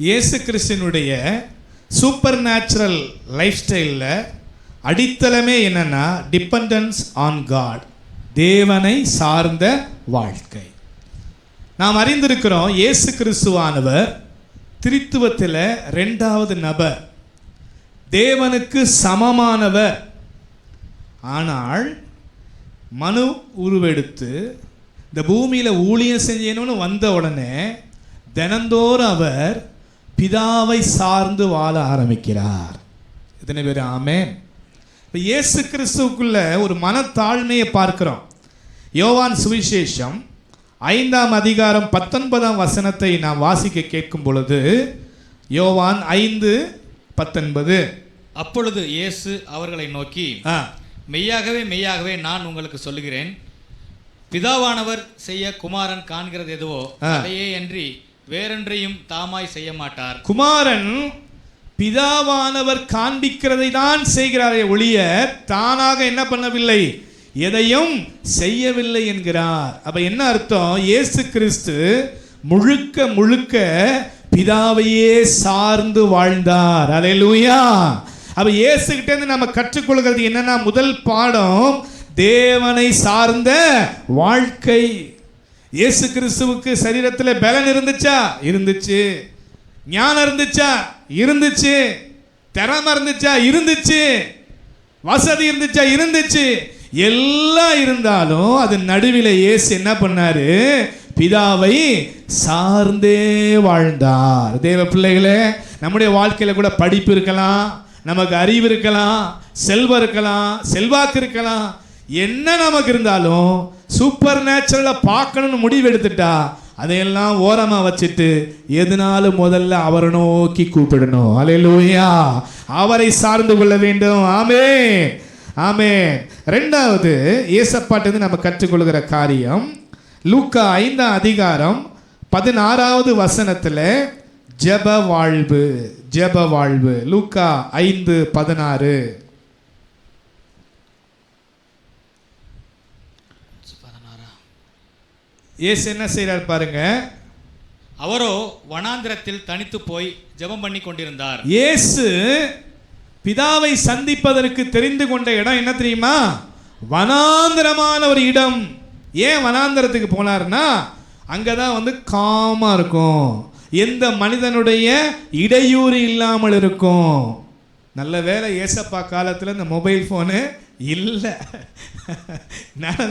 இயேசு கிறிஸ்துனுடைய super natural life ஸ்டைலில் அடித்தளமே என்னன்னா டிபெண்டன்ஸ் ஆன் காட், தேவனை சார்ந்த வாழ்க்கை. நாம் அறிந்திருக்கிறோம் இயேசு கிறிஸ்துவானவர் திரித்துவத்தில் ரெண்டாவது நபர், தேவனுக்கு சமமானவர். ஆனால் மனு உருவெடுத்து இந்த பூமியில் ஊழியம் செஞ்சணும்னு வந்த உடனே தினந்தோறும் அவர் பிதாவை சார்ந்து வாழ ஆரம்பிக்கிறார். எத்தனை பேர் ஆமென்? இப்போ இயேசு கிறிஸ்துவுக்குள்ள ஒரு மனத்தாழ்மையை பார்க்கிறோம். யோவான் சுவிசேஷம் 5ஆம் அதிகாரம் 19ஆம் வசனத்தை நாம் வாசிக்க கேட்கும் பொழுது, யோவான் 5:19, அப்பொழுது இயேசு அவர்களை நோக்கி, மெய்யாகவே மெய்யாகவே நான் உங்களுக்கு சொல்லுகிறேன், பிதாவானவர் செய்ய குமாரன் காண்கிறது எதுவோ அதையே அன்றி வேறொன்றையும் தாமாய் செய்ய மாட்டார். குமாரன் பிதாவானவர் காண்பிக்கிறதை தான் செய்கிறாரே ஒழிய தானாக என்ன பண்ணவில்லை, எதையும் செய்யவில்லை என்கிறார். அப்ப என்ன அர்த்தம்? இயேசு கிறிஸ்து முழுக்க முழுக்க பிதாவையே சார்ந்து வாழ்ந்தார். அல்லேலூயா. அப்ப இயேசு கிட்ட இருந்து நம்ம கற்றுக்கொள்கிறது என்னன்னா, முதல் பாடம் தேவனை சார்ந்த வாழ்க்கை. இயேசு கிறிஸ்துவுக்கு சரீரத்தில் பலன் இருந்துச்சா? இருந்துச்சு. ஞானம் இருந்துச்சா? இருந்துச்சு. திறமை இருந்துச்சா? இருந்துச்சு. வசதி இருந்துச்சா? இருந்துச்சு. எல்லாம் இருந்தாலும் அது நடுவில் இயேசு என்ன பண்ணாரு? பிதாவை சார்ந்தே வாழ்ந்தார். தேவ பிள்ளைகளே, நம்முடைய வாழ்க்கையில கூட படிப்பு இருக்கலாம், நமக்கு அறிவு இருக்கலாம், செல்வம் இருக்கலாம், செல்வாக்கு இருக்கலாம், என்ன நமக்கு இருந்தாலும் சூப்பர் நேச்சுரலா பார்க்கணும்னு முடிவு எடுத்துட்டா அதையெல்லாம் ஓரமா வச்சுட்டு எதுனாலும் முதல்ல அவரை நோக்கி கூப்பிடணும். அல்லேலூயா. அவரை சார்ந்து கொள்ள வேண்டும். ஆமென், ஆமென். ரெண்டாவது ஏசப்பாட்டு நம்ம கற்றுக்கொள்கிற காரியம் லூக்கா 5ஆம் அதிகாரம் 16வது வசனத்தில் ஜெப வாழ்வு. ஜெப வாழ்வு லூக்கா 5:16. இயேசு என்ன செய்றார் பாருங்க. அவரோ வனாந்திரத்தில் தனித்து போய் ஜெபம் பண்ணி கொண்டிருந்தார். இயேசு பிதாவை சந்திப்பதற்கு தெரிந்து கொண்ட இடம் என்ன தெரியுமா? வனாந்திரமான ஒரு இடம். ஏன் வனாந்திரத்துக்கு போனார்னா, அங்கதான் காமா இருக்கும், எந்த மனிதனுடைய இடையூறு இல்லாமல் இருக்கும். நல்ல வேளை ஏசப்பா காலத்தில் இந்த மொபைல் ஃபோனு இல்லை.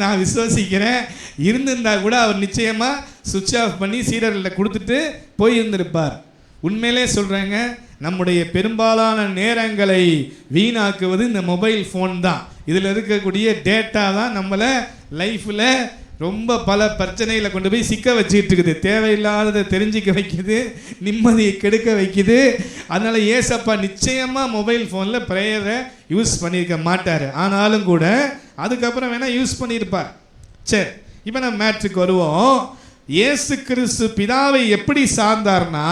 நான் விசுவாசிக்கிறேன், இருந்திருந்தா கூட அவர் நிச்சயமாக சுவிட்ச் ஆஃப் பண்ணி சீடர்களில் கொடுத்துட்டு போயிருந்திருப்பார். உண்மையிலே சொல்கிறேங்க, நம்முடைய பெரும்பாலான நேரங்களை வீணாக்குவது இந்த மொபைல் ஃபோன் தான். இதில் இருக்கக்கூடிய டேட்டா தான் நம்மளை லைஃப்பில் ரொம்ப பல பிரச்சனைகளை கொண்டு போய் சிக்க வச்சுக்கிட்டு இருக்குது. தேவையில்லாததை தெரிஞ்சிக்க வைக்குது, நிம்மதியை கெடுக்க வைக்குது. அதனால் ஏசப்பா நிச்சயமாக மொபைல் ஃபோனில் ப்ரேயரை யூஸ் பண்ணியிருக்க மாட்டார். ஆனாலும் கூட அதுக்கப்புறம் வேணால் யூஸ் பண்ணியிருப்பார். சரி, இப்போ நம்ம மேட்ருக்கு வருவோம். இயேசு கிறிஸ்து பிதாவை எப்படி சார்ந்தார்னா,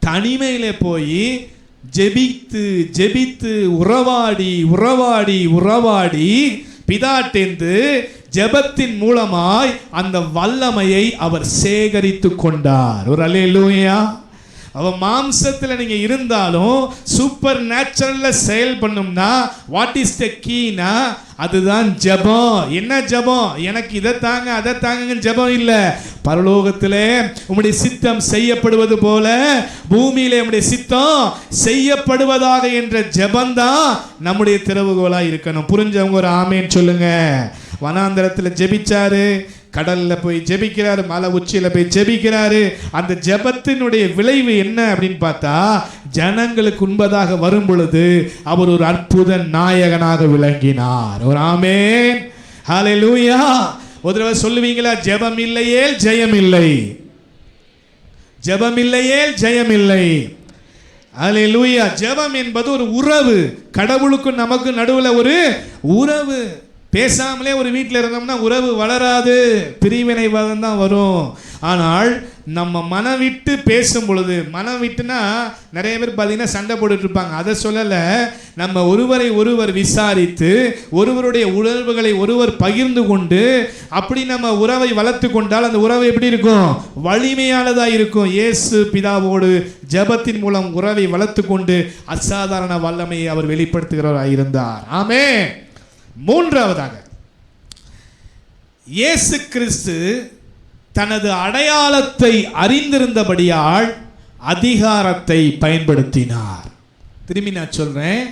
தனிமையில் போய் ஜெபித்து ஜெபித்து உறவாடி உறவாடி உறவாடி பிதாட்டேந்து ஜெபத்தின் மூலமாய் அந்த வல்லமையை அவர் சேகரித்து கொண்டார். ஒரு அல்லேலூயா. அவ மாம்சத்தில் நீங்க இருந்தாலும் சூப்பர் நேச்சுரல்ல செயல் பண்ணும்னா வாட் இஸ் த கீனா, அதுதான் ஜெபம். என்ன ஜெபம்? எனக்கு இதை தாங்க அதை தாங்க ஜெபம் இல்லை. பரலோகத்திலே உம்முடைய சித்தம் செய்யப்படுவது போல பூமியிலே உம்முடைய சித்தம் செய்யப்படுவதாக என்ற ஜெபந்தான் நம்முடைய திறவுகோலாக இருக்கணும். புரிஞ்சவங்க ஒரு ஆமேன்னு சொல்லுங்க. வனாந்தரத்தில் ஜெபிச்சாரு, கடல்ல போய் ஜெபிக்கிறாரு, மலை உச்சியில போய் ஜெபிக்கிறாரு. அந்த ஜெபத்தினுடைய விளைவு என்ன அப்படின்னு பார்த்தா, ஜனங்களுக்கு உண்பதாக வரும் பொழுது அவர் ஒரு அற்புத நாயகனாக விளங்கினார். ஒரு ஆமென், ஹல்லேலூயா. ஒரு தடவை சொல்லுவீங்களா? ஜெபம் இல்லையே ஜெயம் இல்லை, ஜெபம் இல்லையே ஜெயம் இல்லை. ஹல்லேலூயா. ஜெபம் என்பது ஒரு உறவு, கடவுளுக்கும் நமக்கு நடுவில் ஒரு உறவு. பேசாமலே ஒரு வீட்டில் இருந்தோம்னா உறவு வளராது, பிரிவினைவாதம் தான் வரும். ஆனால் நம்ம மனம் விட்டு பேசும் பொழுது, மனம் விட்டுனா நிறைய பேர் பார்த்தீங்கன்னா சண்டை போட்டுட்டு இருப்பாங்க. அதை சொல்லலை, நம்ம ஒருவரை ஒருவர் விசாரித்து ஒருவருடைய உணர்வுகளை ஒருவர் பகிர்ந்து கொண்டு அப்படி நம்ம உறவை வளர்த்து கொண்டால் அந்த உறவு எப்படி இருக்கும்? வலிமையானதாக இருக்கும். இயேசு பிதாவோடு ஜெபத்தின் மூலம் உறவை வளர்த்து கொண்டு அசாதாரண வல்லமையை அவர் வெளிப்படுத்துகிறவராக இருந்தார். ஆமென். மூன்றாவதாக, இயேசு கிறிஸ்து தனது அடையாளத்தை அறிந்திருந்தபடியால் அதிகாரத்தை பயன்படுத்தினார். திரும்பி நான் சொல்றேன்,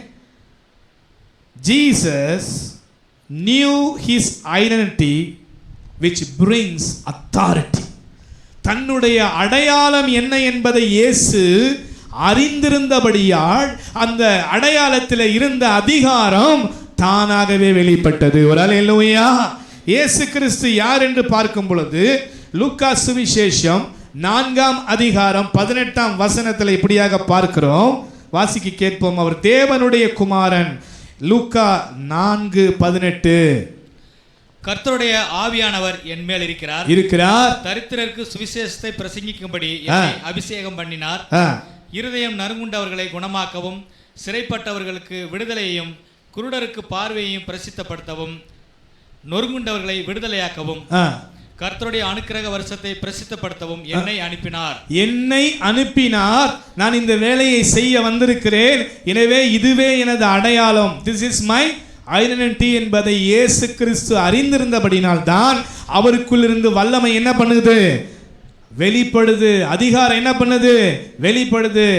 Jesus knew his identity which brings authority. தன்னுடைய அடையாளம் என்ன என்பதை இயேசு அறிந்திருந்தபடியால் அந்த அடையாளத்தில் இருந்த அதிகாரம் தானாகவே வெளிப்பட்டது. ஒரு அல்லேலூயா. இயேசு கிறிஸ்து யார் என்று பார்க்கும் பொழுது லூக்கா சுவிசேஷம் 4ஆம் அதிகாரம் 18ஆம் வசனத்தில் இப்படியாக பார்க்கிறோம். வாசிக்க கேட்போம். அவர் தேவனுடைய குமாரன். லூக்கா 4:18. கர்த்தருடைய ஆவியானவர் என் மேல் இருக்கிறார். தரித்திரருக்கு சுவிசேஷத்தை பிரசங்கிக்கும்படி என்னை அபிஷேகம் பண்ணினார். இருதயம் நறுங்குண்டவர்களை குணமாக்கவும், சிறைப்பட்டவர்களுக்கு விடுதலையையும், குருடருக்கு பார்வையையும் பிரசித்தப்படுத்தவும், நொறுங்குண்டவர்களை விடுதலையாக்கவும், கர்த்தருடைய அனுக்கிரக வருஷத்தை பிரசித்தப்படுத்தவும் என்னை அனுப்பினார். நான் இந்த வேலையை செய்ய வந்திருக்கிறேன். எனவே இதுவே எனது அடையாளம். திஸ் இஸ் மை ஐடென்டிட்டி என்பதை இயேசு கிறிஸ்து அறிந்திருந்தபடினால் தான் அவருக்குள் இருந்து வல்லமை என்ன பண்ணுது? வெளிப்படுது. அதிகாரம் என்ன பண்ணுது? வெளிப்படுது.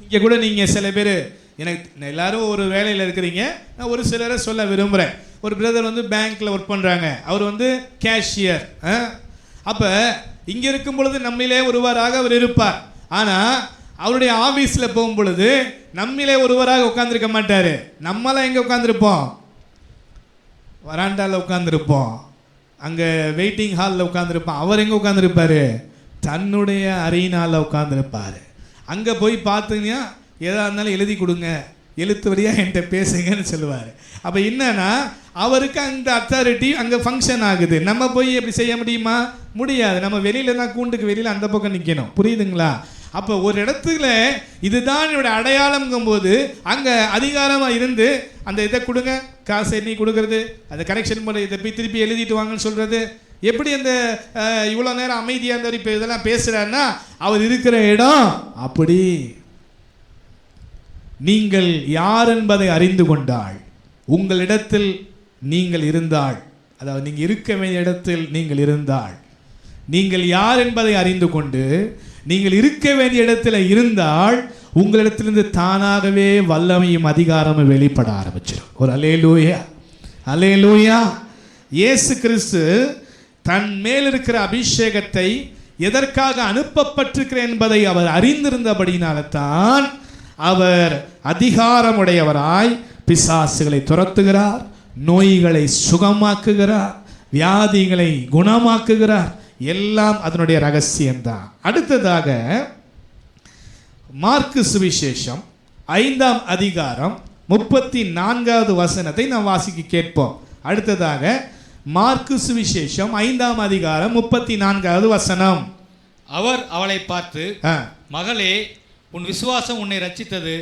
இங்கே கூட நீங்கள் சில பேர், எனக்கு எல்லாரும் ஒரு வேலையில் இருக்கிறீங்க, நான் ஒரு சிலரை சொல்ல விரும்புகிறேன். ஒரு பிரதர் வந்து பேங்க்கில் ஒர்க் பண்ணுறாங்க, அவர் வந்து கேஷியர். அப்போ இங்கே இருக்கும் பொழுது நம்மிலே ஒருவராக அவர் இருப்பார். ஆனால் அவருடைய ஆஃபீஸில் போகும் பொழுது நம்மிலே ஒருவராக உட்காந்துருக்க மாட்டார். நம்மளாம் எங்கே உட்காந்துருப்போம்? வராண்டாவில் உட்காந்துருப்போம், அங்கே வெயிட்டிங் ஹாலில் உட்காந்துருப்பான். அவர் எங்கே உட்காந்துருப்பார்? தன்னுடைய அறையினால் உட்காந்துருப்பார். அங்கே போய் பார்த்தீங்கன்னா எதாக இருந்தாலும் எழுதி கொடுங்க, எழுத்து வழியாக என்கிட்ட பேசுங்கன்னு சொல்லுவார். அப்போ என்னன்னா அவருக்கு அந்த அத்தாரிட்டி அங்கே ஃபங்க்ஷன் ஆகுது. நம்ம போய் எப்படி செய்ய முடியுமா? முடியாது. நம்ம வெளியில் தான், கூண்டுக்கு வெளியில் அந்த பக்கம் நிற்கணும். புரியுதுங்களா? அப்போ ஒரு இடத்துல இதுதான் என்னுடைய அடையாளம்ங்கும் போது அங்கே அதிகாரமாக இருந்து அந்த இதை கொடுங்க, காசை நீ கொடுக்கறது, அதை கரெக்ஷன் பண்ணி இதை போய் திருப்பி எழுதிட்டு வாங்கன்னு சொல்கிறது. எப்படி அந்த இவ்வளோ நேரம் அமைதியாக இருந்தவர் இப்போ இதெல்லாம் பேசுகிறாருன்னா அவர் இருக்கிற இடம் அப்படி. நீங்கள் யார் என்பதை அறிந்து கொண்டால், உங்களிடத்தில் நீங்கள் இருந்தால், அதாவது நீங்கள் இருக்க வேண்டிய இடத்தில் நீங்கள் இருந்தால், நீங்கள் யார் என்பதை அறிந்து கொண்டு நீங்கள் இருக்க வேண்டிய இடத்துல இருந்தால் உங்களிடத்திலிருந்து தானாகவே வல்லமையும் அதிகாரமும் வெளிப்பட ஆரம்பிச்சிடும். ஒரு அல்லேலூயா, அல்லேலூயா. இயேசு கிறிஸ்து தன் மேல் இருக்கிற அபிஷேகத்தை எதற்காக அனுப்பப்பட்டிருக்கிறேன் என்பதை அவர் அறிந்திருந்தபடினால தான் அவர் அதிகாரமுடையவராய் பிசாசுகளை துரத்துகிறார், நோய்களை சுகமாக்குகிறார், வியாதிகளை குணமாக்குகிறார். எல்லாம் அதனுடைய ரகசியம்தான். அடுத்ததாக மார்க்கு சுவிசேஷம் 5ஆம் அதிகாரம் 34வது வசனத்தை நாம் வாசிக்க கேட்போம். அடுத்ததாக மார்க்கு சுவிசேஷம் 5ஆம் அதிகாரம் 34வது வசனம். அவர் அவளை பார்த்து, மகளே, உன் விசுவாசம் உன்னை ரட்சித்தது,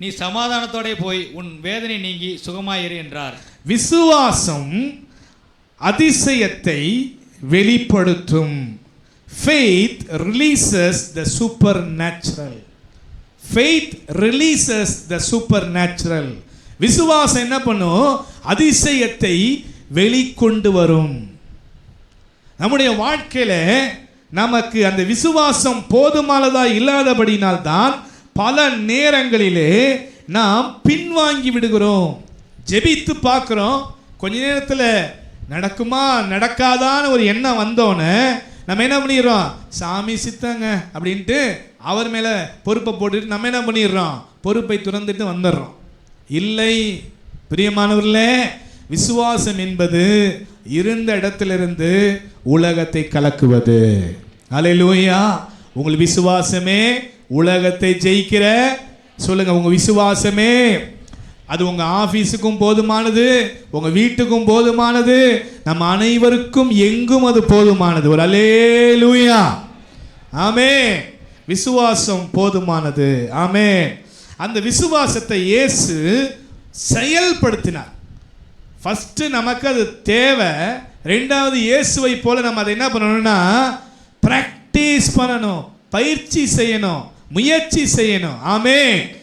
நீ சமாதானத்தோட போய் உன் வேதனை நீங்கி சுகமாயிரு என்றார். விசுவாசம் அதிசயத்தை வெளிப்படுத்தும். Faith releases the supernatural. Faith releases the supernatural. விசுவாசம் என்ன பண்ணும்? அதிசயத்தை வெளிக்கொண்டு வரும். நம்முடைய வாழ்க்கையில நமக்கு அந்த விசுவாசம் போதுமானதா இல்லாதபடினால் தான் பல நேரங்களிலே நாம் பின்வாங்கி விடுகிறோம். ஜெபித்து பார்க்கிறோம், கொஞ்ச நேரத்தில் நடக்குமா நடக்காதான்னு ஒரு எண்ணம் வந்தோன்னே நம்ம என்ன பண்ணிடுறோம்? சாமி சித்தங்க அப்படின்ட்டு அவர் மேலே பொறுப்பை போட்டுட்டு நம்ம என்ன பண்ணிடுறோம்? பொறுப்பை துறந்துட்டு வந்துடுறோம். இல்லை பிரியமானவர்களே, விசுவாசம் என்பது இருந்த இடத்திலிருந்து உலகத்தை கலக்குவது. அல்லேலூயா. உங்கள் விசுவாசமே உலகத்தை ஜெயிக்கிற, சொல்லுங்க, உங்க விசுவாசமே அது உங்க ஆபீஸுக்கும் போதுமானது, உங்க வீட்டுக்கும் போதுமானது, நம்ம அனைவருக்கும் எங்கும் அது போதுமானது. ஒரு அல்லேலூயா. ஆமென். விசுவாசம் போதுமானது. ஆமென். அந்த விசுவாசத்தை இயேசு செயல்படுத்தினார். ஃபர்ஸ்ட் நமக்கு அது தேவை. ரெண்டாவது இயேசுவை போல நம்ம அதை என்ன பண்ணணும்னா பிராக்டிஸ் பண்ணணும், பயிற்சி செய்யணும், முயற்சி செய்யணும். ஆமென்.